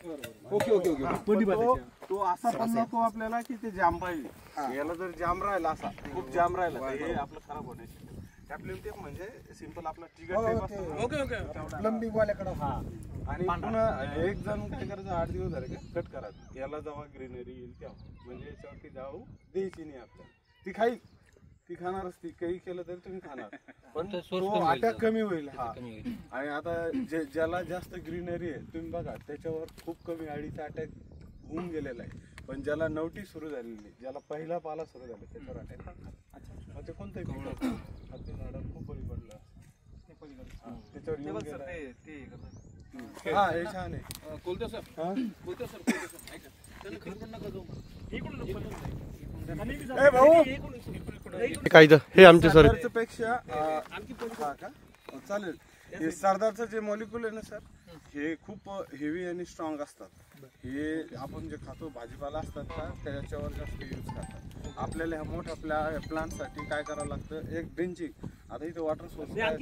Okay okay okay. तो असा पण नको आपल्याला की ते जाम पाहिजे. याला जर जाम राहिला असा खूप जाम राहिला तर हे आपलं खराब होण्याची टॅपलिंग टेप म्हणजे सिंपल आपला टिगट टेप असतो. ओके ओके प्लंबिंग वाल्याकडे. हा आणि पुन्हा एक जण काय करायचं 8 दिवस झाले का कट करायचं. याला जेव्हा ग्रीनरी येईल तेव्हा म्हणजे याच्यावरती जाऊ द्यायची नाही आपल्याला. ती खाई ती खाणारच. ती काही केलं तरी तुम्ही खाणार पण तो अटॅक कमी होईल. हा आणि आता ज्याला जास्त ग्रीनरी आहे तुम्ही बघा त्याच्यावर खूप कमी अळीचा अटॅक होऊन गेलेला आहे. पण ज्याला नवटी सुरू झालेली ज्याला पहिला पाला सुरू झाला त्याच्यावर अटॅक. मग ते कोणतंही झाडाला खूप बळी पडलं त्याच्यावर येऊन गेला. हा हे छान आहे. कोलते सर कोलते सर ऐका काय हे आमचे सर पेक्षा चालेल. हे सरदारचं जे मॉलिक्युल आहे ना सर हे खूप हेवी आणि स्ट्रॉंग असतात. हे आपण जे खातो भाजीपाला असतात का त्याच्यावर जास्त यूज करतात. आपल्याला ह्या मोठ्या प्लांटसाठी काय करावं लागतं एक ड्रिंचिंग. आता इथे वॉटर सोर्स आहे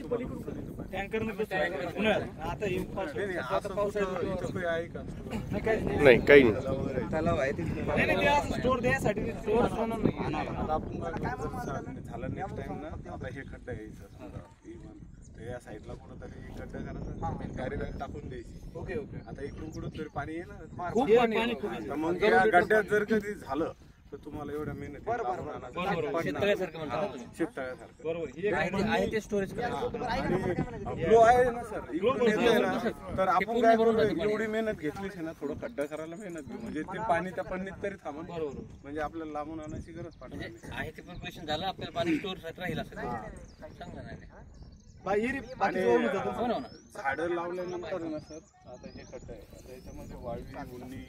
का नाही काही नाही. तलाव आहे झालं नेक्स्ट टाइम ना आता हे खड्डा घ्यायचं या साईडला कुठंतरी खड्डा करायचा गाडी बॅग टाकून द्यायची. Okay okay. आता इकडून कुठं तरी पाणी येणार मग या गड्ड्यात जर कधी झालं तर तुम्हाला एवढ्या मेहनत फ्लो आहे ना सर तर आपण काय करू एवढी मेहनत घेतलीच आहे ना थोडं खड्डा करायला मेहनत घेऊ म्हणजे ते पाणी त्या पन्नीत तरी थांबून म्हणजे आपल्याला लांबून आणायची गरज पडणार आहे. ते पण क्वेश्चन झालं आपल्याला पाणी स्टोर राहील असं चांगलं नाही. झाडं लावल्यानंतर ना सर आता हे खड्डा आहे आता याच्यामध्ये वाळवी मुंडी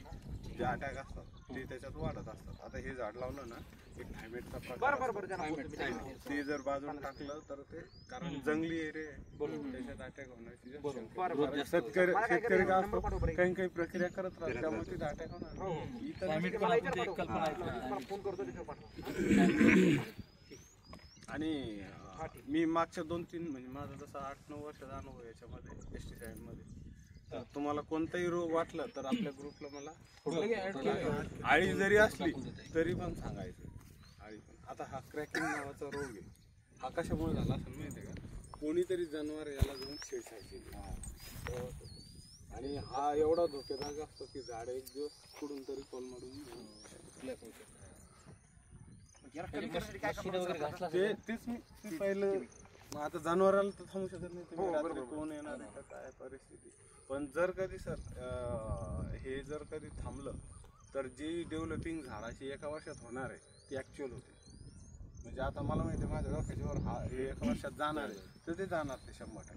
जे अटॅक असतात ते त्याच्यात वाढत असतात. आता हे झाड लावलं ना एक थायमेटचा प्रकार ते जर बाजूला टाकलं तर ते कारण जंगली एरिया त्याच्यात अटॅक होण्याची शेतकरी काय असतो काही काही प्रक्रिया करत राहतात त्यामुळे तिथे अटॅक होणार. आणि मी मागच्या 2-3 म्हणजे माझा जसा 8-9 वर्षाचा अनुभव याच्यामध्ये पेस्टिसाइड मध्ये तुम्हाला कोणताही रोग वाटला तर आपल्या ग्रुपला मला आळी जरी असली तरी पण सांगायचं. आळी पण आता हा क्रॅकिंग नावाचा रोग आहे. हा कशामुळे झाला असं माहिती आहे का कोणीतरी जनावर याला घेऊन छेडछाड आणि हा एवढा धोकेदायक असतो की झाड एक दिवस कुठून तरी कोलमडून तेच मी पहिलं. आता जनावराला तर थांबू शकत नाही कोण येणार आहे काय परिस्थिती. पण जर कधी सर हे जर कधी थांबलं तर जी डेव्हलपिंग झाडाची एका वर्षात होणार आहे ती ऍक्च्युअल होते. म्हणजे आता मला माहिती आहे माझ्या डोक्याच्यावर हा हे एका वर्षात जाणार आहे तर ते जाणार ते 100%.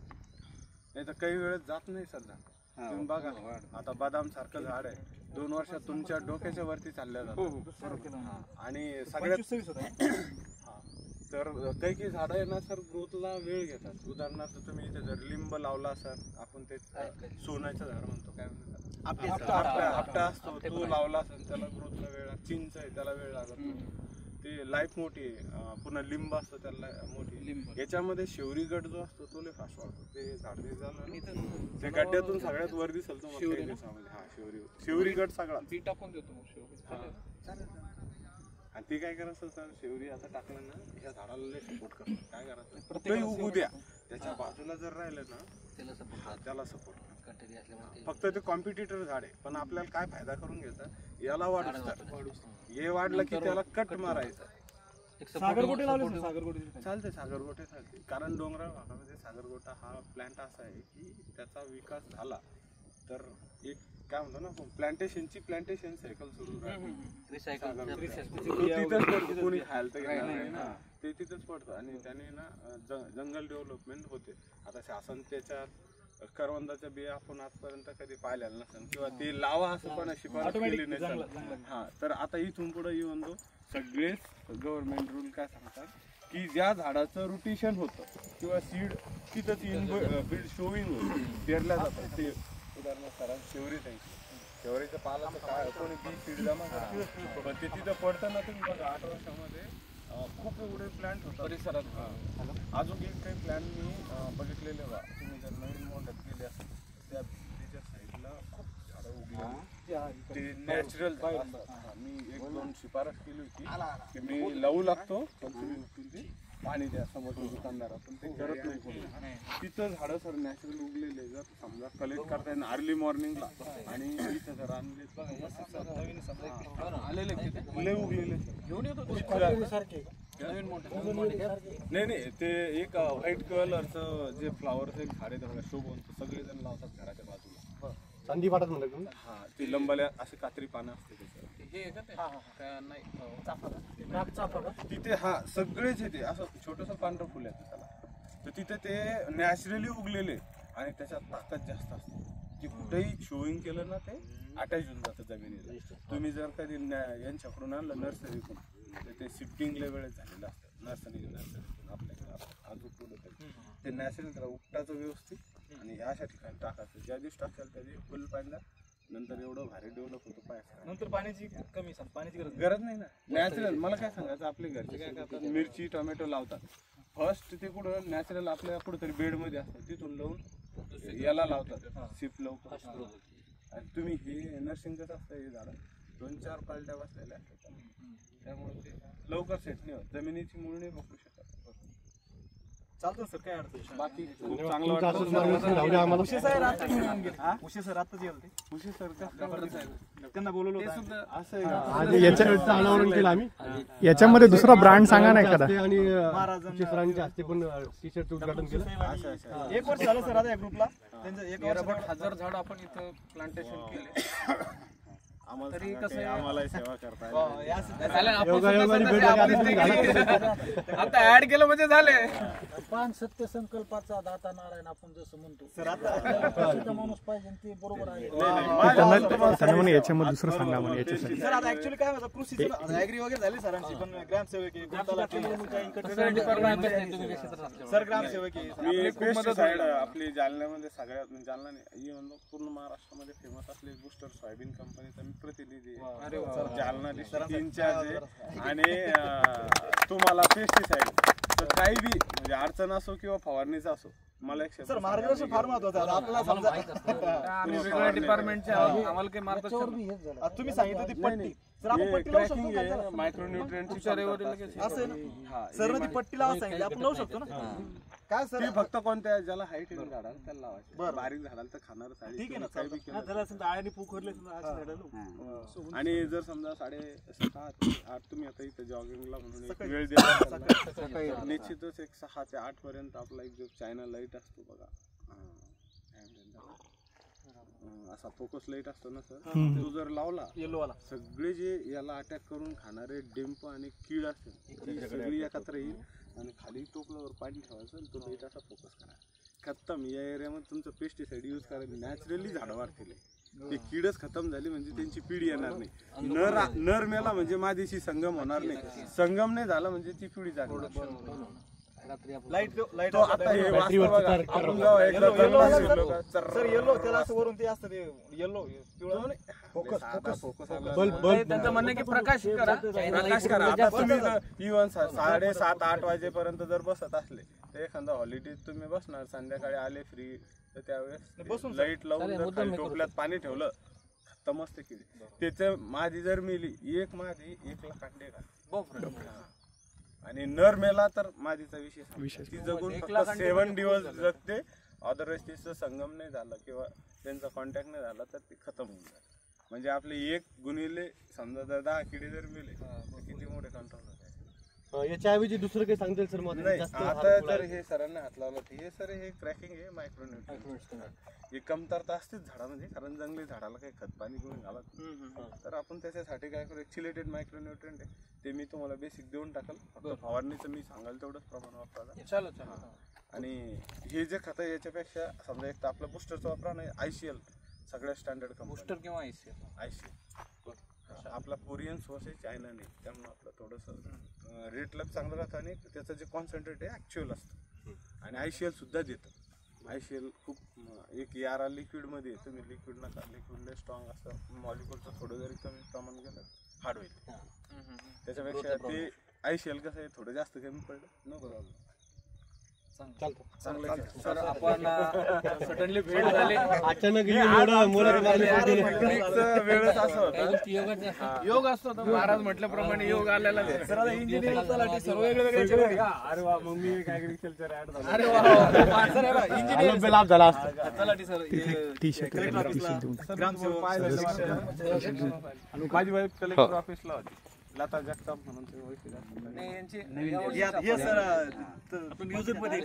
नाही तर काही वेळेस जात नाही सध्या. तुम्ही बघा आता बदाम सारखं झाड आहे 2 वर्षात तुमच्या डोक्याच्या वरती चालल्या जातात. आणि सगळ्यात तर काही काही झाडं आहे ना सर ग्रोथला वेळ घेतात. उदाहरणार्थ तुम्ही इथे जर लिंब लावला असाल आपण ते सोन्याचं झाड म्हणतो काय म्हणतात आपटा असतो तो लावला असेल त्याला ग्रोथला वेळ. चिंच आहे त्याला वेळ लागत ते लाईफ मोठी आहे. पुन्हा लिंब असतो त्याला मोठी. याच्यामध्ये शेवरी गट जो असतो तो लय फास्ट वाढतो. ते झाड झालं ते गड्ड्यातून सगळ्यात वर दिसल तुम्हाला. हा शेवरी गट सगळा बी टाकून देतो आणि ते काय करायचं सर शेवरी आता टाकलं ना ह्या झाडाला लय सपोर्ट करतात. काय करायचं उगू द्या त्याच्या बाजूला जर राहिलं ना त्याला सपोर्ट फक्त ते कॉम्पिटिटर झाड आहे. पण आपल्याला काय फायदा करून घ्यायचा याला वाढू हे वाढलं की त्याला कट मारायचा. सागरगोटे लावले चालते सागरगोटे चालते कारण डोंगराळ भागामध्ये सागरगोटा हा प्लांट असा आहे की त्याचा विकास झाला तर एक काय म्हणतो ना प्लांटेशन सायकल सुरू कोणी खायला तर घेणार ना ते तिथंच पडतं आणि त्याने ना जंगल डेव्हलपमेंट होते. आता शासन त्याच्यात करवंदाच्या बिया आपण आजपर्यंत कधी पाहिलेलं नसेल किंवा ते लावा असं पण शिफारस केली नसेल. हा तर आता इथून पुढे येऊन सगळेच गव्हर्नमेंट रूल काय सांगतात की ज्या झाडाचं रोटेशन होतं किंवा सीड तिथंच बीड शोविंग होतं पेरल्या जातात. ते उदाहरणार्थ करा शेवरीचं पाला काय कोणी बी सीड जमा करतो पण ते तिथं पडतं ना तुम्ही बघा 8 वर्षामध्ये खूप एवढे प्लांट होतात परिसरात. अजून एक काही प्लॅन मी बघितलेले तुम्ही जर नवीन मोठ्यात गेले असेल त्या साईडला खूप झाडं उगली ते नॅचरल मी एक दोन शिफारस केली होती की मी लावू लागतो पण तुम्ही उठून ते पाणी द्या समोरच्या दुकानदार पण ते करत नाही. तिथं झाडं सर नॅचरल उगलेले जर समजा कलेक्ट करता येईल अर्ली मॉर्निंगला आणि इथं जर आणले आलेले लय उगलेले नाही नाही ते एक व्हाईट कलरचं जे फ्लावरचं एक झाड आहे शोभून सगळेजण लावतात घराच्या बाजूला चांदी पाठत म्हणलं तुम्ही. हा ते लंबाल्या असे कात्री पानं असते तिथे हा सगळेच येते असं छोटस पांढरं फुल येतं त्याला तर तिथे ते नॅचरली उगलेले आणि त्याच्यात ताकद जास्त असते की कुठेही शोईंग केलं ना ते अटॅच होऊन जातं जमिनीला. तुम्ही जर कधी यांच्याकडून आणलं नर्सरीतून तर ते शिफ्टिंगला वेळेस झालेलं असतं नर्सरीतून आपल्याकडे अजून पुढे ते नॅचरल त्याला उपटाचं व्यवस्थित आणि अशा ठिकाणी टाकायचं ज्या दिवशी टाकाल त्या दिवशी फुल पाहिजे नंतर एवढं भारी डेव्हलप होतं पाहिजे नंतर पाण्याची कमी पाण्याची गरज नाही ना नॅचरल. मला काय सांगायचं आपले घरचे काय करतात मिरची टोमॅटो लावतात फर्स्ट ते कुठं नॅचरल आपल्या कुठंतरी बेडमध्ये असतात तिथून लावून याला लावतात सिप लवकर आणि तुम्ही हे नर्सिंगच असतं हे झाडं 2-4 पालट्या बसलेल्या असतात त्यामुळे ते लवकर सेट नाही होत जमिनीची मूळ नाही पकडू शकत. चालतं सर काय अडचण बाकी खूप चांगलं वाटतं. उशे सर आता घेऊन गेले उशे सर आताच गेले ते खुशी सर त्यांना बोलवलं होतं असं याच्याकडचं अनावरण केलं आम्ही. याच्यामध्ये दुसरा ब्रँड सांगा ना एखादा. आणि सरांच्या हस्ते पण टी शर्टचं उद्घाटन केलं. एक वर्ष झालं सर आता या ग्रुपला त्यांचं एक वर्ष 1000 झाड आपण इथं प्लांटेशन केले. तरी कसं आम्हाला सेवा करताय आता ऍड केलं म्हणजे झाले. पान सत्य संकल्पाचा दाता नारायण आपण जसं म्हणतो सर आता माणूस पाहिजे ते बरोबर आहे. त्यांना म्हणे याच्यामध्ये दुसरं सांगा म्हणे याच्यासाठी. सर आता ऍक्च्युअली काय होतं कृषी ऍग्री वगैरे झाली सरांची पण ग्रामसेवक आहे गुंताला सर ग्रामसेवक आहे पेस्टिसाइड आपली जालन्यामध्ये सगळ्यात जालना नाही पूर्ण महाराष्ट्रामध्ये फेमस असले बुस्टर सोयाबीन कंपनीचा मी प्रतिनिधी जालना डिस्ट्रिक्ट इन्चार्ज आहे आणि तुम्हाला पेस्टिसाइड तर काही बी म्हणजे अडचण असो किंवा फवारणीचा असो मला एक सर मार्गदर्शन फार महत्वाचं आहे आपल्याला समजा आम्ही वेगवेगळ्या डिपार्टमेंटचे आम्हाला काही मार्गदर्शन तुम्ही सांगितलं ती पट्टी सर आपण पट्टी लावू शकतो का? मायक्रोन्यूट्रिएंट असं ना सर ती पट्टी लावा सांगितली आपण लावू शकतो ना काय सर ती फक्त कोणत्या ज्याला हाईट येईल झाडाला त्याला लावायची बारीक झाडाला तर खाणार ठीक आहे ना काही बी केलं आळ्याने पोखरले आणि जर समजा 7:30-8 तुम्ही आता इथं जॉगिंगला म्हणून एक वेळ दिला निश्चितच एक 6 ते 8 पर्यंत आपला एक जो चायना लाईट असतो बघा असा फोकस लाईट असतो ना सर तो जर लावला येलोवाला सगळे जे याला अटॅक करून खाणारे डिंप आणि कीड असते ती सगळी एकत्र येईल आणि खाली टोपल्यावर पाणी ठेवायचं आणि तो लाईट असा फोकस करा खतम. या एरियामध्ये तुमचं पेस्टिसाइड यूज करायचं नॅचरली झाडं वाढतील. ते कीडच खतम झाली म्हणजे त्यांची पिढी येणार नाही. नर मेला म्हणजे मादीशी संगम होणार नाही. संगम नाही झाला म्हणजे ती पिढी जागणार. लाईट लाईट आता हे वास्तव बघा आपण जेव्हा एकदा जंगलात शिरलो का सर येलो त्याला असं वरून ते असतं ते येलो फोकस फोकस त्यांचं म्हणणं की प्रकाश करा. प्रकाश करा. आता तुम्ही इव्हन 7:30-8 वाजेपर्यंत जर बसत असले तर एखादा हॉलिडे तुम्ही बसणार संध्याकाळी आले फ्री तर त्यावेळेस बसून लाईट लावून जर खाली टोपल्यात पाणी ठेवलं खतमच ते किती त्याचं मादी जर मेली एक मादी 1 लाख अंडे घालते आणि नर मेला तर मादीचा विषय ती जगून फक्त 7 दिवस जगते. अदरवाईज तिचं संगम नाही झालं किंवा त्यांचा कॉन्टॅक्ट नाही झाला तर ती खतम होऊन जाते. म्हणजे आपले 1 गुणिले समजा जर 10 किडे जर मेले तर किती मोठे कंट्रोल होते. याच्या ऐवजी दुसरं काही सांगता येईल सर मला नाही आता तर हे सरांना हात लावला हे सर हे क्रॅकिंग आहे मायक्रोन्यूट्रिएंट ही कमतरता असतेच झाडामध्ये कारण जंगली झाडाला काही खत पाणी करून घालत तर आपण त्याच्यासाठी काय करू चिलेटेड मायक्रोन्यूट्रिएंट आहे ते मी तुम्हाला बेसिक देऊन टाकल फक्त फवारणीचं मी सांगाल तेवढंच प्रमाण वापरा. आणि हे जे खत आहे याच्यापेक्षा समजा एक तर आपलं बुस्टरचा वापरा नाही ICL सगळ्या स्टँडर्ड कंपनी बुस्टर किंवा ICL आपला कोरियन सोर्स आहे चायना नाही त्यामुळे आपलं थोडंसं रेटला चांगलं राहतं आणि त्याचं जे कॉन्सन्ट्रेट आहे ॲक्च्युअल असतं आणि ICL सुद्धा देतं. ICL खूप एक यारा लिक्विडमध्ये तुम्ही लिक्विड नका लिक्विडला स्ट्रॉंग असतं मॉलिक्युलचं थोडं जरी कमी प्रमाण गेलं हार्ड होईल त्याच्यापेक्षा ते ICL कसं आहे थोडं जास्त कमी पडलं नको प्रॉब्लेम. सर आपण सडनली भेट झाली अचानक एवढं मुलं वेळच असं होतं. काही गोष्टी योगाच्या असतात. योग असतो तर महाराज म्हटल्याप्रमाणे योग आलेला आहे. सर आता इंजिनिअरिंग तलाठी सर्व वेगळे वेगळे अरे वा मग मी ऍग्रिकल्चर ऍड झालो. अरे वा सर हे बघा, इंजिनिअरिंग लाभ झाला असता. तलाठी सर टी शर्ट कलेक्टर ऑफिसला ग्रामसेवक आणि माझी वाईफ कलेक्टर ऑफिसला होती, लता जगताप म्हणून ते ओळखीचे असतात. हे सर आपण न्यूज मध्ये